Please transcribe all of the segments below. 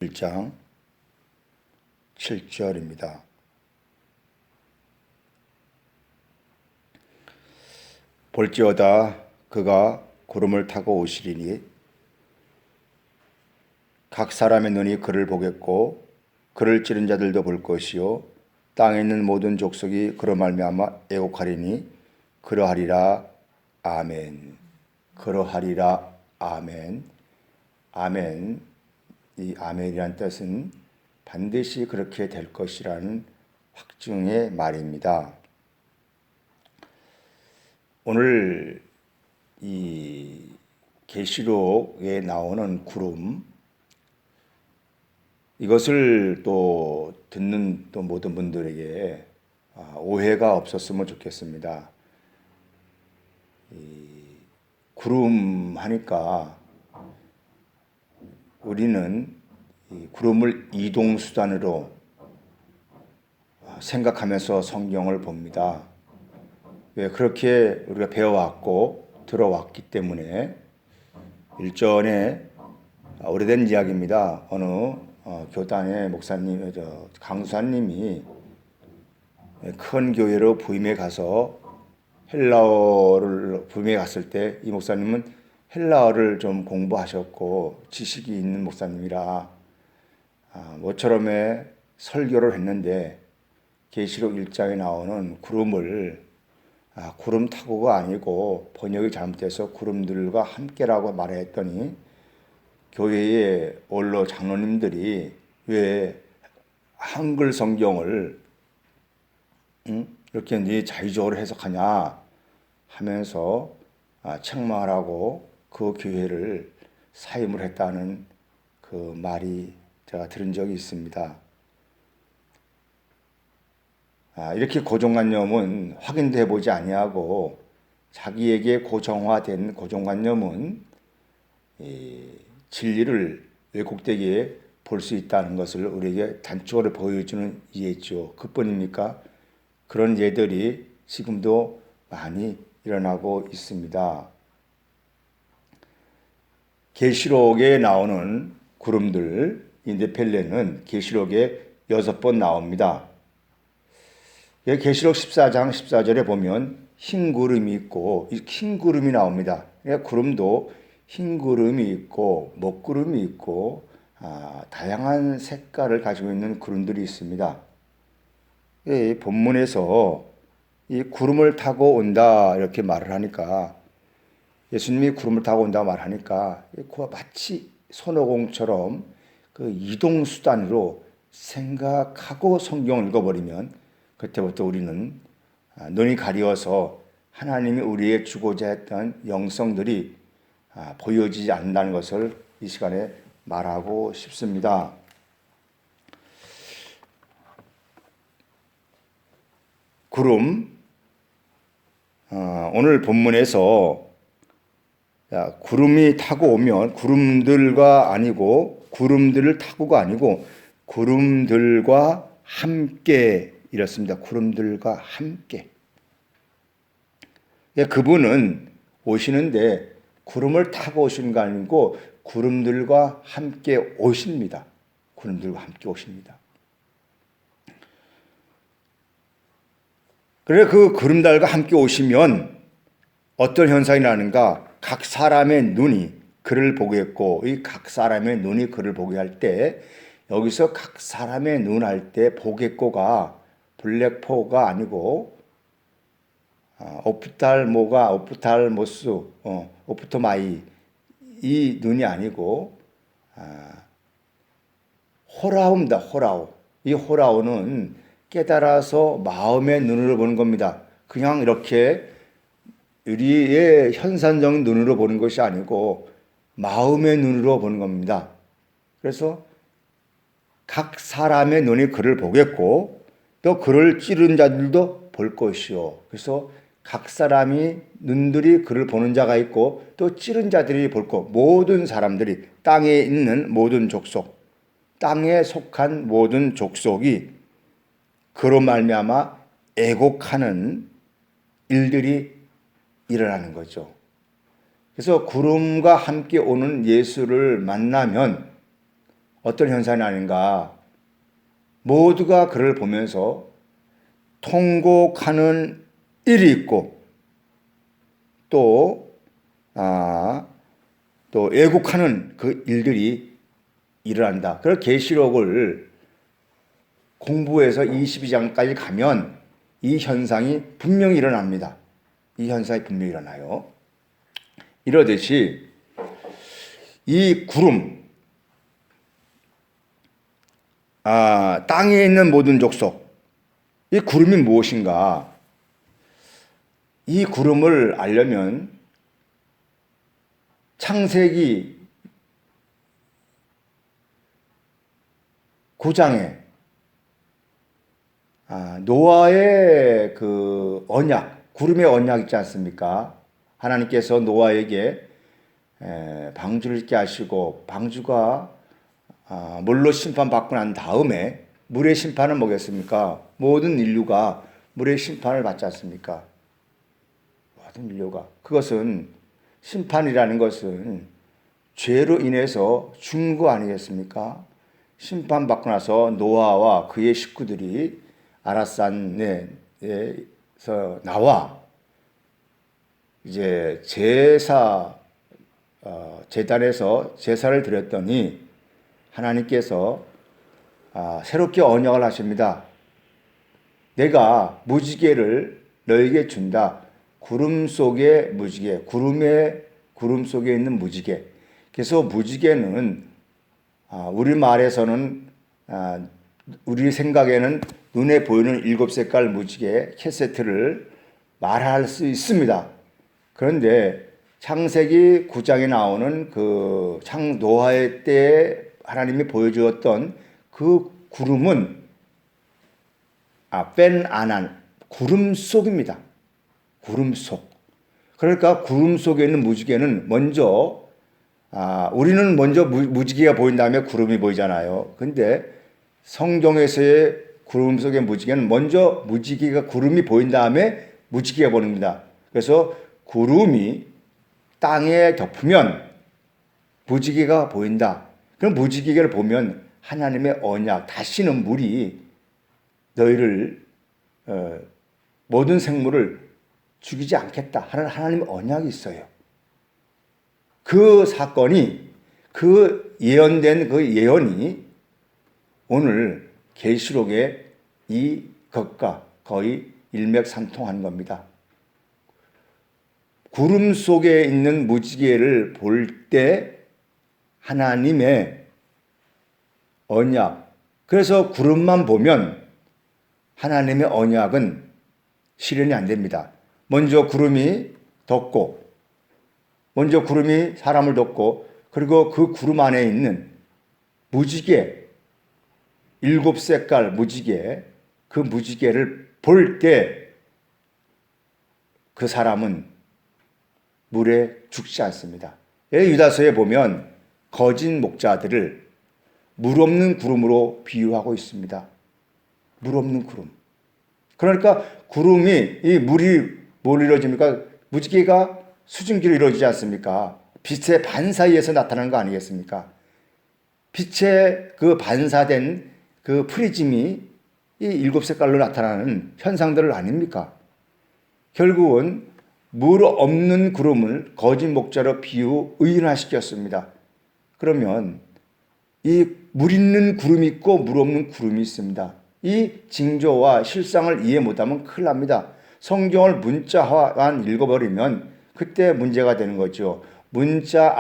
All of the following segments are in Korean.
1장 7절입니다. 볼지어다 그가 구름을 타고 오시리니 각 사람의 눈이 그를 보겠고 그를 찌른 자들도 볼 것이요 땅에 있는 모든 족속이 그로 말미암아 애곡하리니 그러하리라. 아멘. 그러하리라. 아멘. 아멘. 이 아멘이란 뜻은 반드시 그렇게 될 것이라는 확증의 말입니다. 오늘 이 계시록에 나오는 구름, 이것을 또 듣는 또 모든 분들에게 오해가 없었으면 좋겠습니다. 구름 하니까 우리는 이 구름을 이동수단으로 생각하면서 성경을 봅니다. 왜 그렇게 우리가 배워왔고 들어왔기 때문에. 일전에 오래된 이야기입니다. 어느 교단의 목사님, 강사님이 큰 교회로 부임해 가서 헬라어를 부임해 갔을 때 이 목사님은 헬라어를 좀 공부하셨고 지식이 있는 목사님이라 모처럼에 설교를 했는데 계시록 1장에 나오는 구름을 구름 타고가 아니고 번역이 잘못돼서 구름들과 함께라고 말했더니 교회의 원로 장로님들이 왜 한글 성경을 이렇게 네 자의적으로 해석하냐 하면서 책망하라고 그 교회를 사임을 했다는 그 말이 제가 들은 적이 있습니다. 이렇게 고정관념은 확인도 해보지 아니하고 자기에게 고정화된 고정관념은 진리를 왜곡되게 볼 수 있다는 것을 우리에게 단적으로 보여주는 예죠. 그뿐입니까? 그런 예들이 지금도 많이 일어나고 있습니다. 계시록에 나오는 구름들, 이 네펠레는 계시록에 6번 나옵니다. 계시록 14장 14절에 보면 흰 구름이 있고 흰 구름이 나옵니다. 구름도 흰 구름이 있고 먹구름이 있고 다양한 색깔을 가지고 있는 구름들이 있습니다. 이 본문에서 이 구름을 타고 온다 이렇게 말을 하니까, 예수님이 구름을 타고 온다고 말하니까 마치 손오공처럼 그 이동수단으로 생각하고 성경을 읽어버리면 그때부터 우리는 눈이 가려워서 하나님이 우리의 주고자 했던 영성들이 보여지지 않는다는 것을 이 시간에 말하고 싶습니다. 구름, 오늘 본문에서 구름이 타고 오면 구름들과 아니고 구름들을 타고가 아니고 구름들과 함께 이렇습니다. 구름들과 함께. 그분은 오시는데 구름을 타고 오시는 거 아니고 구름들과 함께 오십니다. 구름들과 함께 오십니다. 그래 그 구름들과 함께 오시면 어떤 현상이 나는가? 각 사람의 눈이 그를 보겠고, 이 각 사람의 눈이 그를 보게 할 때, 여기서 각 사람의 눈 할 때 보겠고가 블랙포가 아니고 오프탈모스, 오프토마이, 이 눈이 아니고 호라우입니다. 호라우. 이 호라우는 깨달아서 마음의 눈으로 보는 겁니다. 그냥 이렇게 우리의 현상적인 눈으로 보는 것이 아니고 마음의 눈으로 보는 겁니다. 그래서 각 사람의 눈이 그를 보겠고 또 그를 찌른 자들도 볼 것이요. 그래서 각 사람이 눈들이 그를 보는 자가 있고 또 찌른 자들이 볼 것. 모든 사람들이, 땅에 있는 모든 족속, 땅에 속한 모든 족속이 그로 말미암아 애곡하는 일들이 일어나는 거죠. 그래서 구름과 함께 오는 예수를 만나면 어떤 현상이 아닌가. 모두가 그를 보면서 통곡하는 일이 있고 또 애국하는 그 일들이 일어난다. 그래서 계시록을 공부해서 22장까지 가면 이 현상이 분명히 일어납니다. 이 현상이 분명히 일어나요. 이러듯이 이 구름, 땅에 있는 모든 족속, 이 구름이 무엇인가? 이 구름을 알려면 창세기 9장에 노아의 그 언약, 구름의 언약 있지 않습니까? 하나님께서 노아에게 방주를 짓게 하시고 방주가 물로 심판받고 난 다음에 물의 심판은 뭐겠습니까? 모든 인류가 물의 심판을 받지 않습니까? 모든 인류가. 그것은 심판이라는 것은 죄로 인해서 죽은 거 아니겠습니까? 심판받고 나서 노아와 그의 식구들이 아라산에서 나와 이제 제단에서 제사를 드렸더니 하나님께서 새롭게 언약을 하십니다. 내가 무지개를 너에게 준다. 구름 속의 무지개, 구름 속에 있는 무지개. 그래서 무지개는 우리말에서는 우리 생각에는 눈에 보이는 7색깔 무지개 캐세트를 말할 수 있습니다. 그런데 창세기 9장에 나오는 그 노아의 때에 하나님이 보여주었던 그 구름은 펜아난, 구름 속입니다. 구름 속. 그러니까 구름 속에 있는 무지개는 먼저 우리는 먼저 무지개가 보인 다음에 구름이 보이잖아요. 근데 성경에서의 구름 속의 무지개는 먼저 구름이 보인 다음에 무지개가 보입니다. 그래서 구름이 땅에 덮으면 무지개가 보인다. 그럼 무지개를 보면 하나님의 언약, 다시는 물이 너희를 모든 생물을 죽이지 않겠다 하는 하나님의 언약이 있어요. 그 사건이 그 예언된 그 예언이 오늘 계시록의 이 것과 거의 일맥상통하는 겁니다. 구름 속에 있는 무지개를 볼 때 하나님의 언약, 그래서 구름만 보면 하나님의 언약은 실현이 안 됩니다. 먼저 구름이 덮고, 먼저 구름이 사람을 덮고, 그리고 그 구름 안에 있는 무지개, 7색깔 무지개, 그 무지개를 볼 때 그 사람은 물에 죽지 않습니다. 유다서에 보면 거짓 목자들을 물 없는 구름으로 비유하고 있습니다. 물 없는 구름. 그러니까 구름이, 이 물이 뭘 이루어집니까? 무지개가 수증기로 이루어지지 않습니까? 빛의 반사이에서 나타나는 거 아니겠습니까? 빛의 그 반사된 그 프리즘이 이 7색깔로 나타나는 현상들을 아닙니까? 결국은 물 없는 구름을 거짓 목자로 의인화시켰습니다. 그러면 이 물 있는 구름이 있고 물 없는 구름이 있습니다. 이 징조와 실상을 이해 못하면 큰일 납니다. 성경을 문자화만 읽어버리면 그때 문제가 되는 거죠. 문자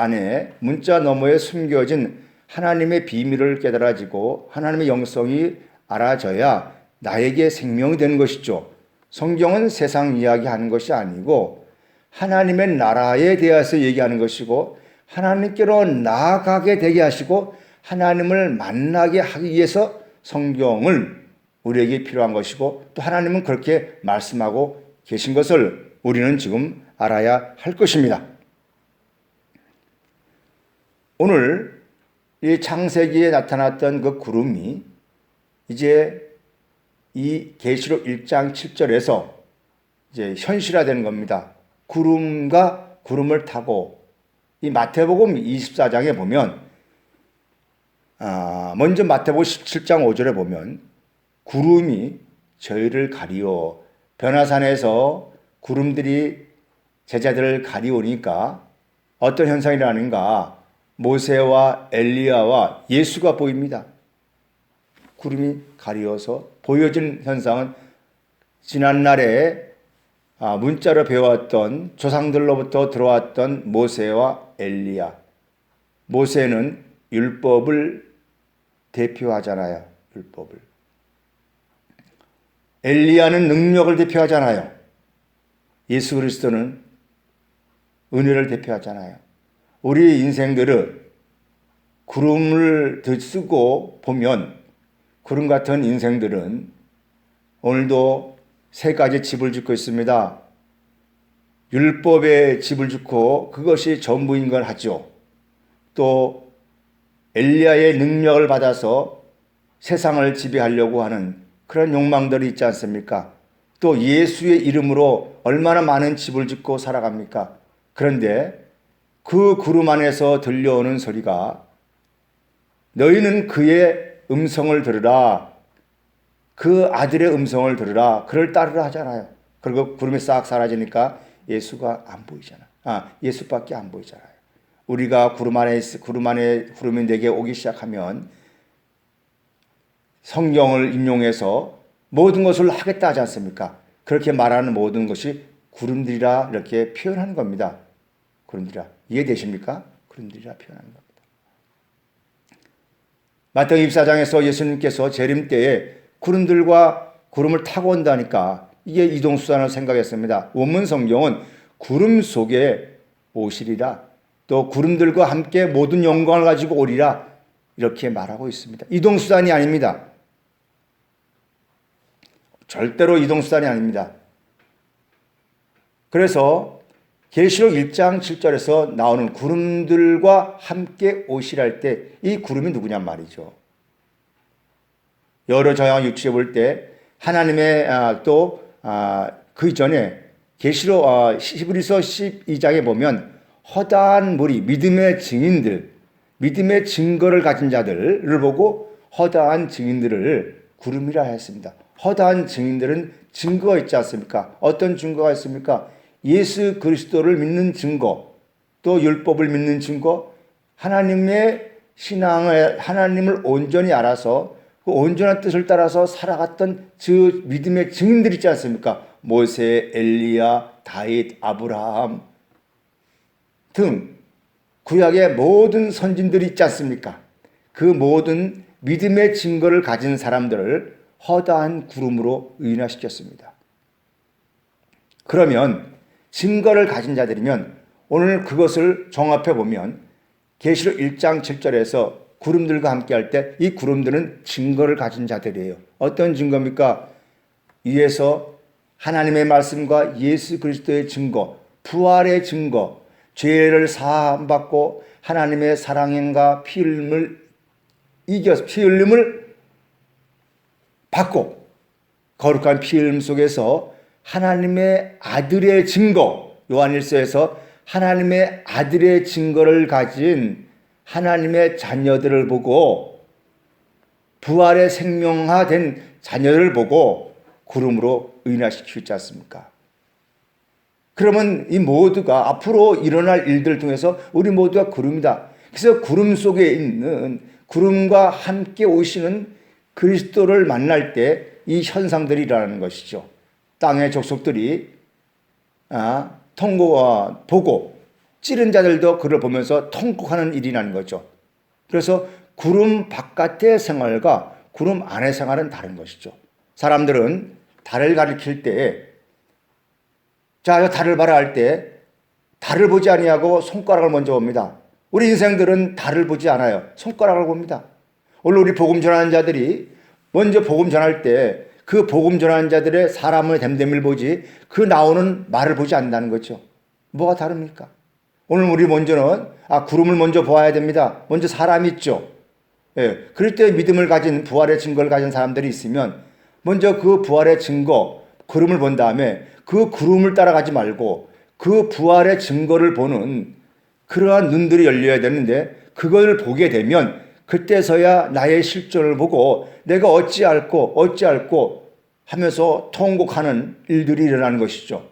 너머에 숨겨진 하나님의 비밀을 깨달아지고 하나님의 영성이 알아져야 나에게 생명이 되는 것이죠. 성경은 세상 이야기하는 것이 아니고 하나님의 나라에 대해서 얘기하는 것이고 하나님께로 나아가게 되게 하시고 하나님을 만나게 하기 위해서 성경을 우리에게 필요한 것이고 또 하나님은 그렇게 말씀하고 계신 것을 우리는 지금 알아야 할 것입니다. 오늘 이 창세기에 나타났던 그 구름이 이제 이 계시록 1장 7절에서 이제 현실화되는 겁니다. 구름을 타고 이 마태복음 24장에 보면 먼저 마태복음 17장 5절에 보면 구름이 저희를 가리워 변화산에서 구름들이 제자들을 가리우니까 어떤 현상이 일어나는가? 모세와 엘리야와 예수가 보입니다. 구름이 가리워서 보여진 현상은 지난날에 문자로 배워왔던 조상들로부터 들어왔던 모세와 엘리야. 모세는 율법을 대표하잖아요. 율법을. 엘리야는 능력을 대표하잖아요. 예수 그리스도는 은혜를 대표하잖아요. 우리 인생들은 구름을 쓰고 보면 구름 같은 인생들은 오늘도 세 가지 집을 짓고 있습니다. 율법의 집을 짓고 그것이 전부인 걸 하죠. 또 엘리야의 능력을 받아서 세상을 지배하려고 하는 그런 욕망들이 있지 않습니까? 또 예수의 이름으로 얼마나 많은 집을 짓고 살아갑니까? 그런데 그 구름 안에서 들려오는 소리가 너희는 그의 음성을 들으라. 그 아들의 음성을 들으라. 그를 따르라 하잖아요. 그리고 구름이 싹 사라지니까 예수가 안 보이잖아. 예수밖에 안 보이잖아요. 우리가 구름이 내게 오기 시작하면 성경을 인용해서 모든 것을 하겠다 하지 않습니까? 그렇게 말하는 모든 것이 구름들이라 이렇게 표현하는 겁니다. 구름들이라. 이해되십니까? 구름들이라 표현하는 겁니다. 마태복음 24장에서 예수님께서 재림 때에 구름들과 구름을 타고 온다니까 이게 이동수단을 생각했습니다. 원문 성경은 구름 속에 오시리라. 또 구름들과 함께 모든 영광을 가지고 오리라. 이렇게 말하고 있습니다. 이동수단이 아닙니다. 절대로 이동수단이 아닙니다. 그래서 계시록 1장 7절에서 나오는 구름들과 함께 오시랄 때 이 구름이 누구냔 말이죠. 여러 저양 육지에 볼 때 하나님의 그 이전에 계시록 히브리서 12장에 보면 허다한 무리, 믿음의 증인들, 믿음의 증거를 가진 자들을 보고 허다한 증인들을 구름이라 했습니다. 허다한 증인들은 증거가 있지 않습니까? 어떤 증거가 있습니까? 예수 그리스도를 믿는 증거, 또 율법을 믿는 증거, 하나님의 신앙을, 하나님을 온전히 알아서 그 온전한 뜻을 따라서 살아갔던 그 믿음의 증인들 있지 않습니까? 모세, 엘리야, 다윗, 아브라함 등 구약의 모든 선진들이 있지 않습니까? 그 모든 믿음의 증거를 가진 사람들을 허다한 구름으로 의인화시켰습니다. 그러면 증거를 가진 자들이면 오늘 그것을 종합해 보면 계시록 1장 7절에서 구름들과 함께 할 때 이 구름들은 증거를 가진 자들이에요. 어떤 증거입니까? 위에서 하나님의 말씀과 예수 그리스도의 증거, 부활의 증거, 죄를 사함받고 하나님의 사랑과 피 흘림을 받고 거룩한 피 흘림 속에서 하나님의 아들의 증거, 요한일서에서 하나님의 아들의 증거를 가진 하나님의 자녀들을 보고 부활의 생명화된 자녀를 보고 구름으로 의인화시키지 않습니까? 그러면 이 모두가 앞으로 일어날 일들 통해서 우리 모두가 구름이다. 그래서 구름 속에 있는 구름과 함께 오시는 그리스도를 만날 때 이 현상들이 일어나는 것이죠. 땅의 족속들이 보고 찌른 자들도 그를 보면서 통곡하는 일이 나는 거죠. 그래서 구름 바깥의 생활과 구름 안의 생활은 다른 것이죠. 사람들은 달을 가리킬 때 자, 달을 봐라 할 때 달을 보지 아니하고 손가락을 먼저 봅니다. 우리 인생들은 달을 보지 않아요. 손가락을 봅니다. 오늘 우리 복음 전하는 자들이 먼저 복음 전할 때 그 복음 전하는 자들의 사람의 됨됨이를 보지 그 나오는 말을 보지 않는다는 거죠. 뭐가 다릅니까? 오늘 우리 먼저는 구름을 먼저 보아야 됩니다. 먼저 사람이 있죠. 예, 그럴 때 믿음을 가진 부활의 증거를 가진 사람들이 있으면 먼저 그 부활의 증거 구름을 본 다음에 그 구름을 따라가지 말고 그 부활의 증거를 보는 그러한 눈들이 열려야 되는데 그걸 보게 되면 그때서야 나의 실존을 보고 내가 어찌할꼬 하면서 통곡하는 일들이 일어나는 것이죠.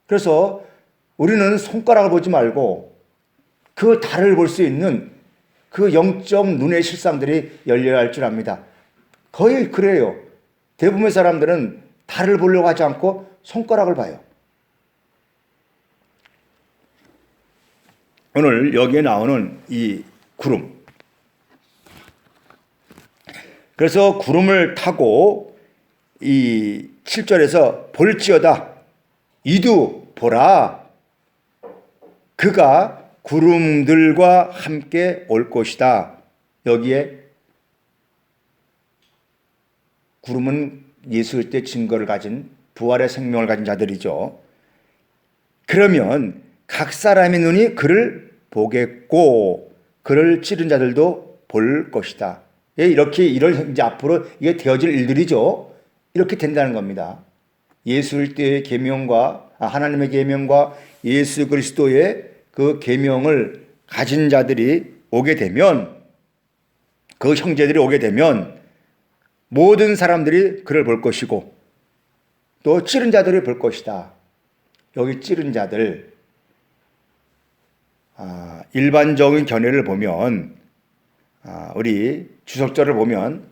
그래서 우리는 손가락을 보지 말고 그 달을 볼 수 있는 그 영적 눈의 실상들이 열려야 할 줄 압니다. 거의 그래요. 대부분의 사람들은 달을 보려고 하지 않고 손가락을 봐요. 오늘 여기에 나오는 이 구름. 그래서 구름을 타고 이 7절에서 볼지어다 이두 보라 그가 구름들과 함께 올 것이다. 여기에 구름은 예수 그리스도의 증거를 가진 부활의 생명을 가진 자들이죠. 그러면 각 사람의 눈이 그를 보겠고 그를 찌른 자들도 볼 것이다. 이렇게 이제 앞으로 이게 되어질 일들이죠. 이렇게 된다는 겁니다. 예수 그리스도의 계명과 하나님의 계명과 예수 그리스도의 그 계명을 가진 자들이 오게 되면 그 형제들이 오게 되면 모든 사람들이 그를 볼 것이고 또 찌른 자들이 볼 것이다. 여기 찌른 자들 일반적인 견해를 보면 우리 주석절을 보면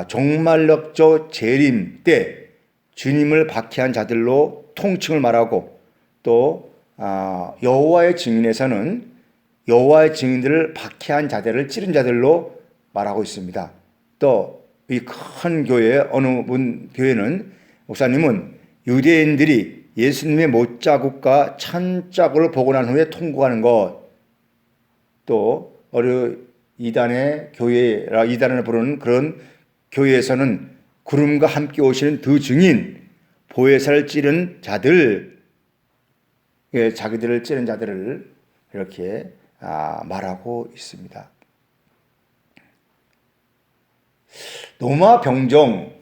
종말력조 재림 때 주님을 박해한 자들로 통칭을 말하고 또 여호와의 증인에서는 여호와의 증인들을 박해한 자들을 찌른 자들로 말하고 있습니다. 또 이 큰 교회 어느 분 교회는 목사님은 유대인들이 예수님의 못자국과 찬자국을 보고 난 후에 통곡하는 것, 또 어느 이단의 교회라 이단을 부르는 그런 교회에서는 구름과 함께 오시는 두 증인 보혜사를 찌른 자들, 자기들을 찌른 자들을 이렇게 말하고 있습니다. 노마 병정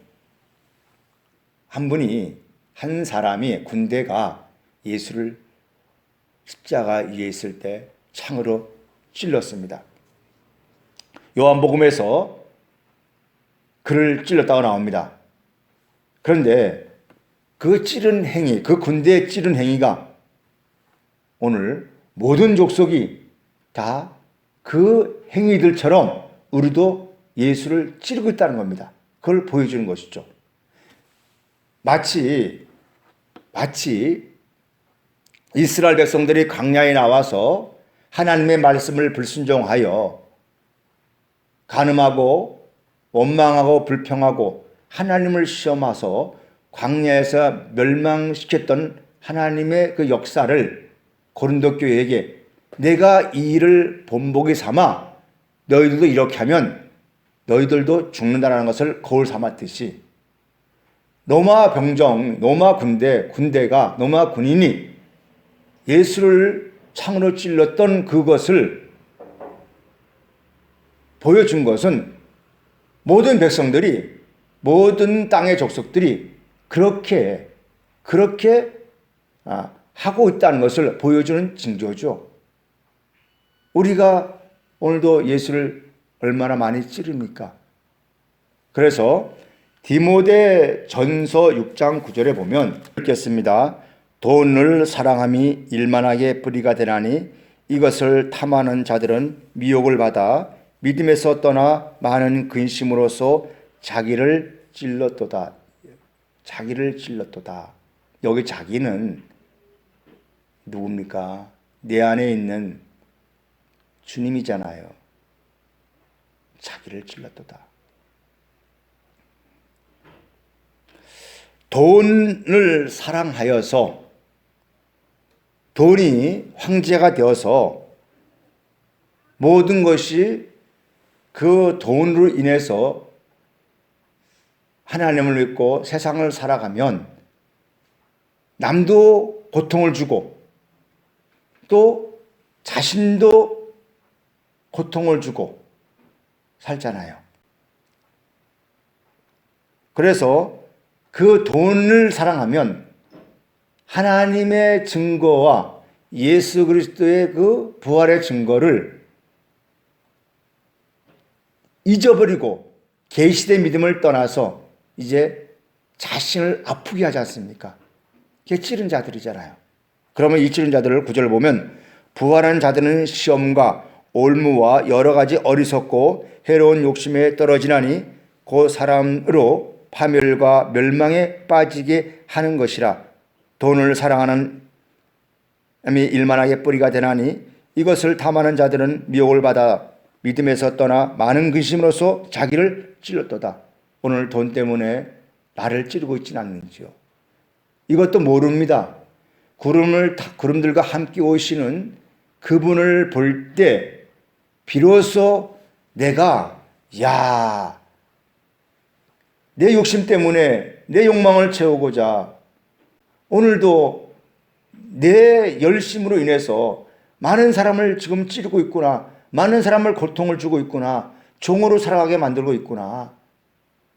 한 사람이 군대가 예수를 십자가 위에 있을 때 창으로 찔렀습니다. 요한복음에서 그를 찔렀다고 나옵니다. 그런데 그 찌른 행위, 그 군대의 찌른 행위가 오늘 모든 족속이 다 그 행위들처럼 우리도 예수를 찌르고 있다는 겁니다. 그걸 보여주는 것이죠. 마치 이스라엘 백성들이 광야에 나와서 하나님의 말씀을 불순종하여 간음하고 원망하고 불평하고 하나님을 시험하서 광야에서 멸망시켰던 하나님의 그 역사를 고린도 교회에게 내가 이 일을 본보기 삼아 너희들도 이렇게 하면 너희들도 죽는다는 것을 거울 삼았듯이 로마 병정, 로마 군대가 로마 군인이 예수를 창으로 찔렀던 그것을 보여준 것은 모든 백성들이 모든 땅의 족속들이 그렇게 하고 있다는 것을 보여주는 징조죠. 우리가 오늘도 예수를 얼마나 많이 찌릅니까? 그래서 디모데 전서 6장 9절에 보면 읽겠습니다. 돈을 사랑함이 일만하게 뿌리가 되나니 이것을 탐하는 자들은 미혹을 받아 믿음에서 떠나 많은 근심으로써 자기를 찔렀도다. 여기 자기는 누굽니까? 내 안에 있는 주님이잖아요. 자기를 찔렀도다. 돈을 사랑하여서 돈이 황제가 되어서 모든 것이 그 돈으로 인해서 하나님을 믿고 세상을 살아가면 남도 고통을 주고 또 자신도 고통을 주고 살잖아요. 그래서 그 돈을 사랑하면 하나님의 증거와 예수 그리스도의 그 부활의 증거를 잊어버리고 계시된 믿음을 떠나서 이제 자신을 아프게 하지 않습니까? 그게 찌른 자들이잖아요. 그러면 이 찌른 자들을 구절을 보면 부활한 자들은 시험과 올무와 여러 가지 어리석고 해로운 욕심에 떨어지나니 그 사람으로 파멸과 멸망에 빠지게 하는 것이라. 돈을 사랑하는 이 일만하게 뿌리가 되나니 이것을 탐하는 자들은 미혹을 받아 믿음에서 떠나 많은 근심으로써 자기를 찔렀도다. 오늘 돈 때문에 나를 찌르고 있지는 않는지요. 이것도 모릅니다. 구름들과 함께 오시는 그분을 볼 때 비로소 내가 내 욕심 때문에 내 욕망을 채우고자 오늘도 내 열심으로 인해서 많은 사람을 지금 찌르고 있구나. 많은 사람을 고통을 주고 있구나. 종으로 살아가게 만들고 있구나.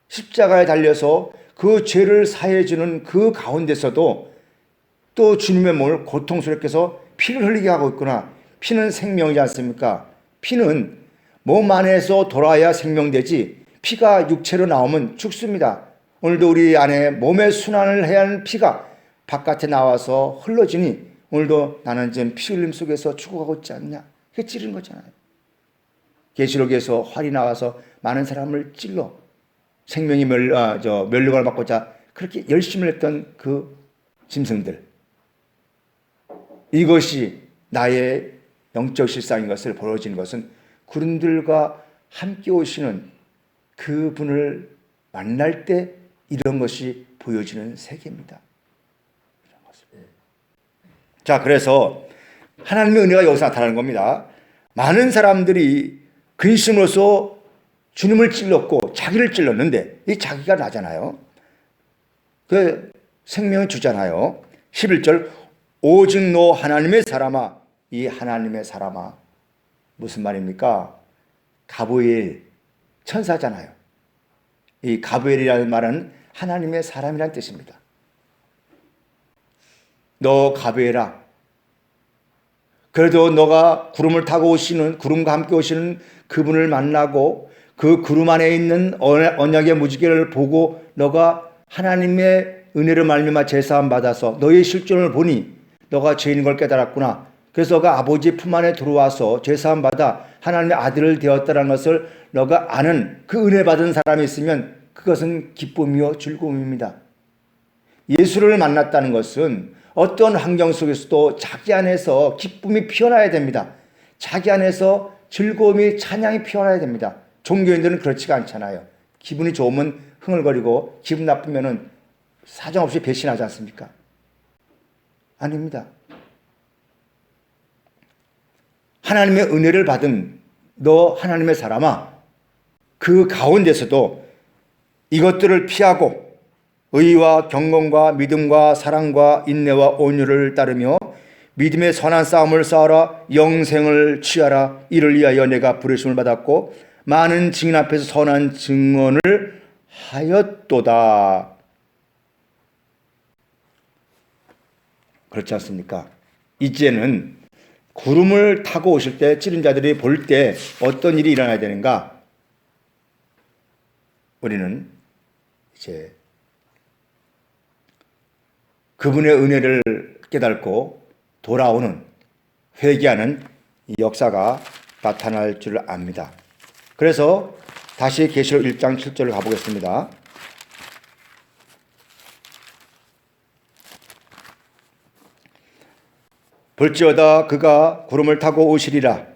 십자가에 달려서 그 죄를 사해주는 그 가운데서도 또 주님의 몸을 고통스럽게 해서 피를 흘리게 하고 있구나. 피는 생명이지 않습니까? 피는 몸 안에서 돌아야 생명되지 피가 육체로 나오면 죽습니다. 오늘도 우리 안에 몸의 순환을 해야 하는 피가 바깥에 나와서 흘러지니 오늘도 나는 지금 피 흘림 속에서 죽어가고 있지 않냐. 그게 찌르는 거잖아요. 계시록에서 활이 나와서 많은 사람을 찔러 생명이 멸류관을 받고자 그렇게 열심을 했던 그 짐승들. 이것이 나의 영적 실상인 것을 보여지는 것은 구름들과 함께 오시는 그분을 만날 때 이런 것이 보여지는 세계입니다. 자, 그래서 하나님의 은혜가 여기서 나타나는 겁니다. 많은 사람들이 근심으로써 주님을 찔렀고 자기를 찔렀는데 이 자기가 나잖아요. 그 생명을 주잖아요. 11절 오직 너 하나님의 사람아. 이 하나님의 사람아 무슨 말입니까? 가브리엘 천사잖아요. 이 가브리엘이라는 말은 하나님의 사람이라는 뜻입니다. 너 가브리엘아, 그래도 너가 구름을 타고 오시는 구름과 함께 오시는 그분을 만나고 그 구름 안에 있는 언약의 무지개를 보고 너가 하나님의 은혜를 말미암아 제사함 받아서 너의 실존을 보니 너가 죄인인 걸 깨달았구나. 그래서 너가 아버지 품 안에 들어와서 제사함 받아 하나님의 아들을 되었다는 것을 너가 아는 그 은혜 받은 사람이 있으면 그것은 기쁨이요 즐거움입니다. 예수를 만났다는 것은 어떤 환경 속에서도 자기 안에서 기쁨이 피어나야 됩니다. 자기 안에서 즐거움이 찬양이 피어나야 됩니다. 종교인들은 그렇지가 않잖아요. 기분이 좋으면 흥얼거리고 기분 나쁘면 사정없이 배신하지 않습니까? 아닙니다. 하나님의 은혜를 받은 너 하나님의 사람아, 그 가운데서도 이것들을 피하고 의와 경건과 믿음과 사랑과 인내와 온유를 따르며 믿음의 선한 싸움을 싸우라. 영생을 취하라. 이를 위하여 내가 부르심을 받았고 많은 증인 앞에서 선한 증언을 하였도다. 그렇지 않습니까? 이제는 구름을 타고 오실 때 찌른 자들이 볼 때 어떤 일이 일어나야 되는가? 우리는 이제 그분의 은혜를 깨닫고 돌아오는 회개하는 역사가 나타날 줄 압니다. 그래서 다시 계시록 1장 7절을 가보겠습니다. 볼지어다 그가 구름을 타고 오시리라.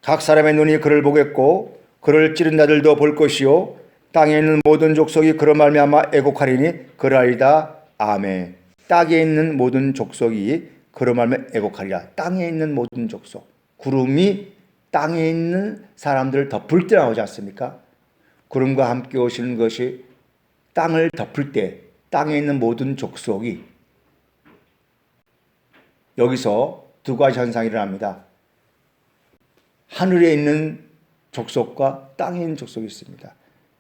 각 사람의 눈이 그를 보겠고 그를 찌른 자들도 볼 것이요 땅에 있는 모든 족속이 그로 말미암아 애곡하리니 그러하리다. 아멘. 땅에 있는 모든 족속이 그로 말미암아 애곡하리라. 땅에 있는 모든 족속. 구름이 땅에 있는 사람들을 덮을 때 나오지 않습니까? 구름과 함께 오시는 것이 땅을 덮을 때 땅에 있는 모든 족속이, 여기서 두 가지 현상이 일어납니다. 하늘에 있는 족속과 땅에 있는 족속이 있습니다.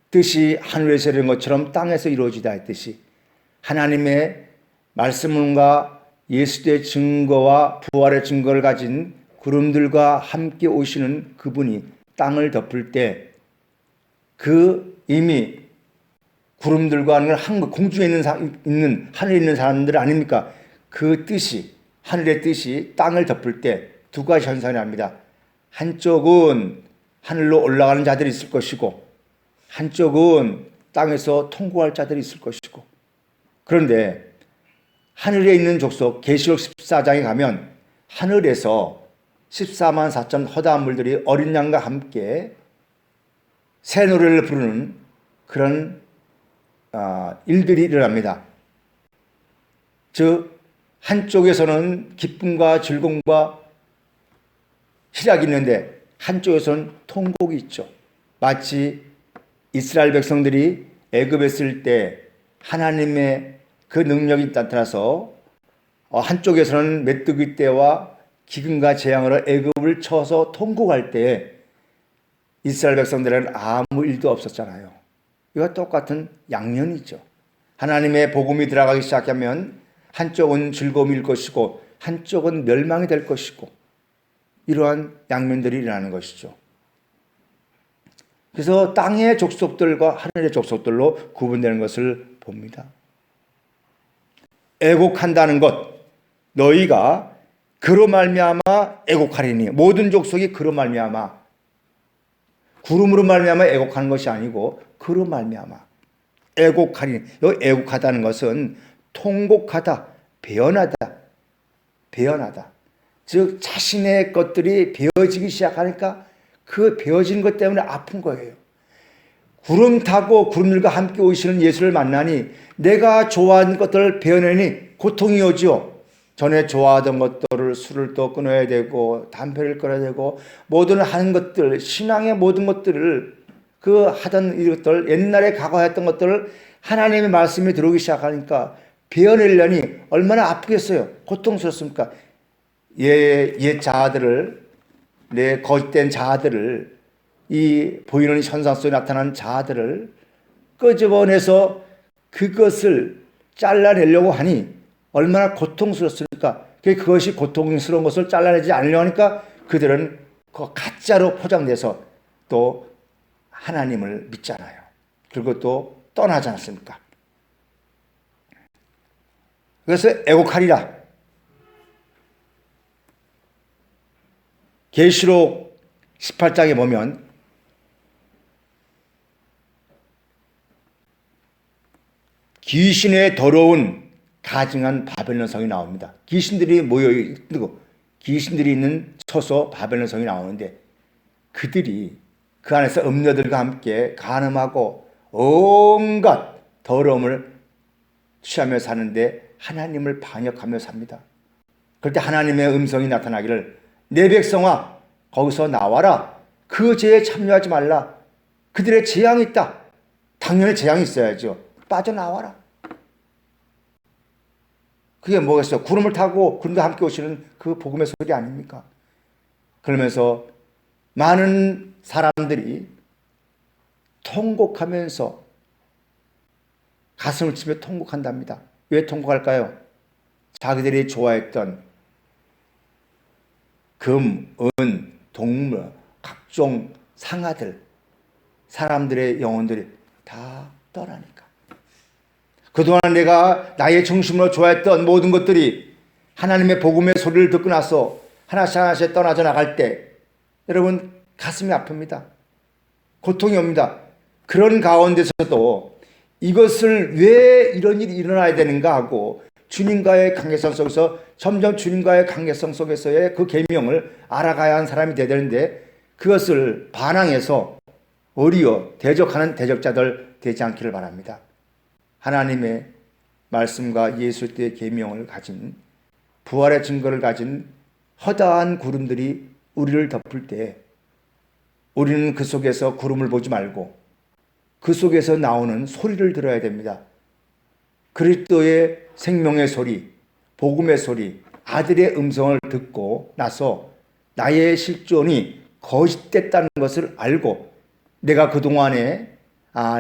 뜻이 하늘에서 이루어진 것처럼 땅에서 이루어지다 했듯이 하나님의 말씀과 예수의 증거와 부활의 증거를 가진 구름들과 함께 오시는 그분이 땅을 덮을 때 이미 구름들과 하는 걸 공중에 있는 하늘에 있는 사람들 아닙니까? 그 뜻이, 하늘의 뜻이 땅을 덮을 때 두 가지 현상이 납니다. 한쪽은 하늘로 올라가는 자들이 있을 것이고 한쪽은 땅에서 통고할 자들이 있을 것이고. 그런데 하늘에 있는 족속 계시록 14장에 가면 하늘에서 14만 4천 허다한 물들이 어린 양과 함께 새 노래를 부르는 그런 일들이 일어납니다. 즉 한쪽에서는 기쁨과 즐거움과 희락이 있는데 한쪽에서는 통곡이 있죠. 마치 이스라엘 백성들이 애굽에 있을 때 하나님의 그 능력이 나타나서 한쪽에서는 메뚜기 떼와 기근과 재앙으로 애굽을 쳐서 통곡할 때 이스라엘 백성들은 아무 일도 없었잖아요. 이와 똑같은 양면이죠. 하나님의 복음이 들어가기 시작하면 한쪽은 즐거움일 것이고 한쪽은 멸망이 될 것이고 이러한 양면들이 일어나는 것이죠. 그래서 땅의 족속들과 하늘의 족속들로 구분되는 것을 봅니다. 애곡한다는 것, 너희가 그로 말미암아 애곡하리니, 모든 족속이 그로 말미암아, 구름으로 말미암아 애곡하는 것이 아니고 그로 말미암아 애곡하리니. 여기 애곡하다는 것은 통곡하다, 배연하다, 배연하다. 즉 자신의 것들이 베어지기 시작하니까 그 베어진 것 때문에 아픈 거예요. 구름 타고 구름들과 함께 오시는 예수를 만나니 내가 좋아하는 것들을 베어내니 고통이 오지요. 전에 좋아하던 것들을 술을 또 끊어야 되고 담배를 끊어야 되고 모든 하는 것들, 신앙의 모든 것들을 그 하던 이것들, 옛날에 과거했던 것들을 하나님의 말씀이 들어오기 시작하니까 베어내려니 얼마나 아프겠어요. 고통스럽습니까? 옛 자아들을, 내 거짓된 자아들을, 이 보이는 현상 속에 나타난 자아들을 끄집어내서 그것을 잘라내려고 하니 얼마나 고통스럽습니까? 그것이 고통스러운 것을 잘라내지 않으려고 하니까 그들은 그 가짜로 포장돼서 또 하나님을 믿잖아요. 그리고 또 떠나지 않습니까? 그래서 애곡하리라. 계시록 18장에 보면 귀신의 더러운 가증한 바벨론 성이 나옵니다. 귀신들이 모여 있고 귀신들이 있는 처소 바벨론 성이 나오는데 그들이 그 안에서 음녀들과 함께 간음하고 온갖 더러움을 취하며 사는데 하나님을 반역하며 삽니다. 그럴 때 하나님의 음성이 나타나기를 내 백성아 거기서 나와라. 그 죄에 참여하지 말라. 그들의 재앙이 있다. 당연히 재앙이 있어야죠. 빠져나와라. 그게 뭐겠어요? 구름을 타고 구름과 함께 오시는 그 복음의 소리 아닙니까? 그러면서 많은 사람들이 통곡하면서 가슴을 치며 통곡한답니다. 왜 통곡할까요? 자기들이 좋아했던 금, 은, 동물, 각종 상아들, 사람들의 영혼들이 다 떠나니까. 그동안 내가 나의 중심으로 좋아했던 모든 것들이 하나님의 복음의 소리를 듣고 나서 하나씩 하나씩 떠나져 나갈 때 여러분 가슴이 아픕니다. 고통이 옵니다. 그런 가운데서도 이것을 왜 이런 일이 일어나야 되는가 하고 주님과의 관계성 속에서 점점 주님과의 관계성 속에서의 그 계명을 알아가야 하는 사람이 되야 되는데 그것을 반항해서 오히려 대적하는 대적자들 되지 않기를 바랍니다. 하나님의 말씀과 예수의 계명을 가진 부활의 증거를 가진 허다한 구름들이 우리를 덮을 때 우리는 그 속에서 구름을 보지 말고 그 속에서 나오는 소리를 들어야 됩니다. 그리스도의 생명의 소리, 복음의 소리, 아들의 음성을 듣고 나서 나의 실존이 거짓됐다는 것을 알고 내가 그동안에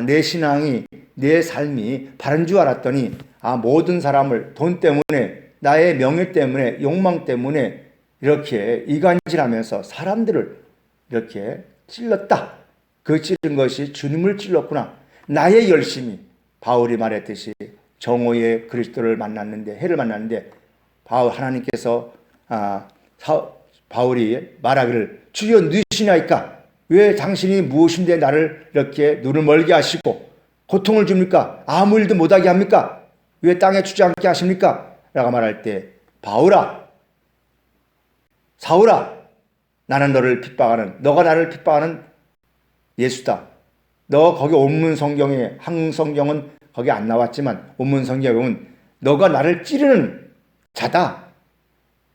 내 신앙이, 내 삶이 바른 줄 알았더니 모든 사람을 돈 때문에, 나의 명예 때문에, 욕망 때문에 이렇게 이간질하면서 사람들을 이렇게 찔렀다. 그 찌른 것이 주님을 찔렀구나. 나의 열심이 바울이 말했듯이 정오의 그리스도를 만났는데 해를 만났는데 하나님께서 바울이 말하기를 주여 누구시나이까? 왜 당신이 무엇인데 나를 이렇게 눈을 멀게 하시고 고통을 줍니까? 아무 일도 못하게 합니까? 왜 땅에 주저앉게 하십니까? 라고 말할 때 바울아, 사울아, 나는 너를 핍박하는, 너가 나를 핍박하는 예수다. 너 거기 온문 성경에, 한국 성경은 거기 안 나왔지만 온문 성경에 보면 너가 나를 찌르는 자다.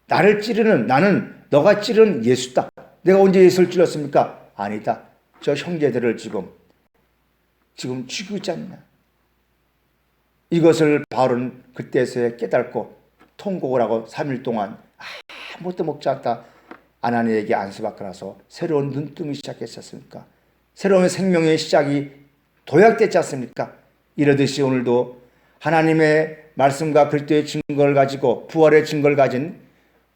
나를 찌르는, 나는 너가 찌르는 예수다. 내가 언제 예수를 찔렀습니까? 아니다. 저 형제들을 지금 죽이고 있지 않나. 이것을 바울은 그때서야 깨닫고 통곡을 하고 3일 동안 아무것도 먹지 않다 아나니에게 안수받고 나서 새로운 눈뜨기 시작했었습니까? 새로운 생명의 시작이 도약됐지 않습니까? 이러듯이 오늘도 하나님의 말씀과 그리스도의 증거를 가지고 부활의 증거를 가진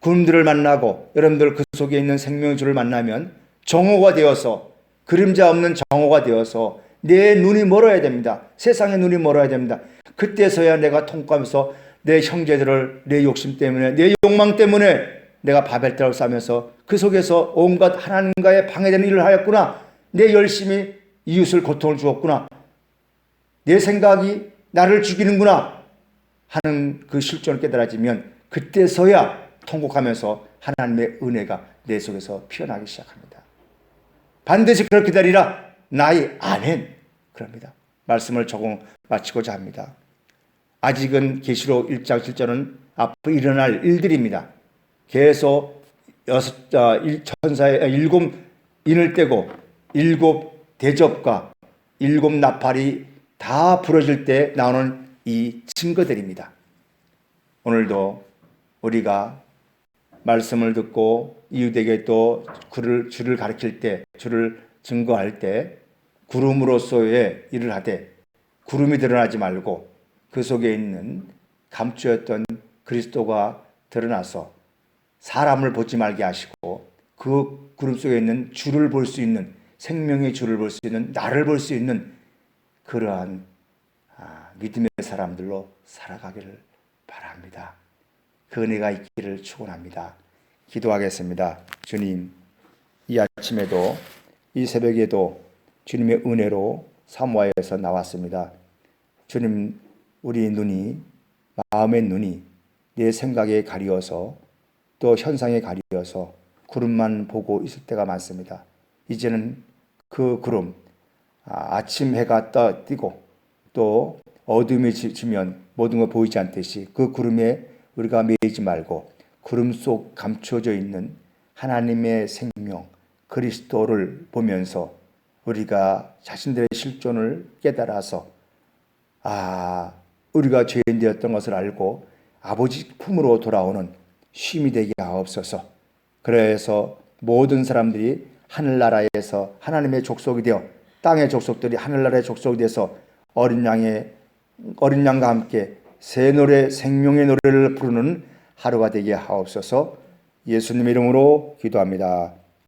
군들을 만나고 여러분들 그 속에 있는 생명의 주를 만나면 정오가 되어서 그림자 없는 정오가 되어서 내 눈이 멀어야 됩니다. 세상의 눈이 멀어야 됩니다. 그때서야 내가 통과하면서 내 형제들을 내 욕심 때문에 내 욕망 때문에 내가 바벨탑을 쌓으면서 그 속에서 온갖 하나님과의 방해되는 일을 하였구나. 내 열심히 이웃을 고통을 주었구나. 내 생각이 나를 죽이는구나 하는 그 실존을 깨달아지면 그때서야 통곡하면서 하나님의 은혜가 내 속에서 피어나기 시작합니다. 반드시 그렇게 되리라. 나의 아멘. 그럽니다. 말씀을 조금 마치고자 합니다. 아직은 계시록 1장 7절은 앞으로 일어날 일들입니다. 계속 천사의 7 인을 떼고 7 대접과 7 나팔이 다 부러질 때 나오는 이 증거들입니다. 오늘도 우리가 말씀을 듣고 이웃에게 또 주를 가르칠 때, 주를 증거할 때 구름으로서의 일을 하되 구름이 드러나지 말고 그 속에 있는 감추었던 그리스도가 드러나서 사람을 보지 말게 하시고 그 구름 속에 있는 주를 볼 수 있는 생명의 주를 볼 수 있는 나를 볼 수 있는 그러한 믿음의 사람들로 살아가기를 바랍니다. 그 은혜가 있기를 축원합니다. 기도하겠습니다. 주님, 이 아침에도 이 새벽에도 주님의 은혜로 사모하여서 나왔습니다. 주님, 우리 눈이 마음의 눈이 내 생각에 가리어서 또 현상에 가리어서 구름만 보고 있을 때가 많습니다. 이제는 그 구름 아침 해가 뜨고 또 어둠이 지면 모든 거 보이지 않듯이 그 구름에 우리가 매이지 말고 구름 속 감춰져 있는 하나님의 생명 그리스도를 보면서 우리가 자신들의 실존을 깨달아서 우리가 죄인 되었던 것을 알고 아버지 품으로 돌아오는 쉼이 되게 하옵소서. 그래서 모든 사람들이 하늘나라에서 하나님의 족속이 되어 땅의 족속들이 하늘나라의 족속이 돼서 어린 양과 함께 새 노래 생명의 노래를 부르는 하루가 되게 하옵소서. 예수님 이름으로 기도합니다.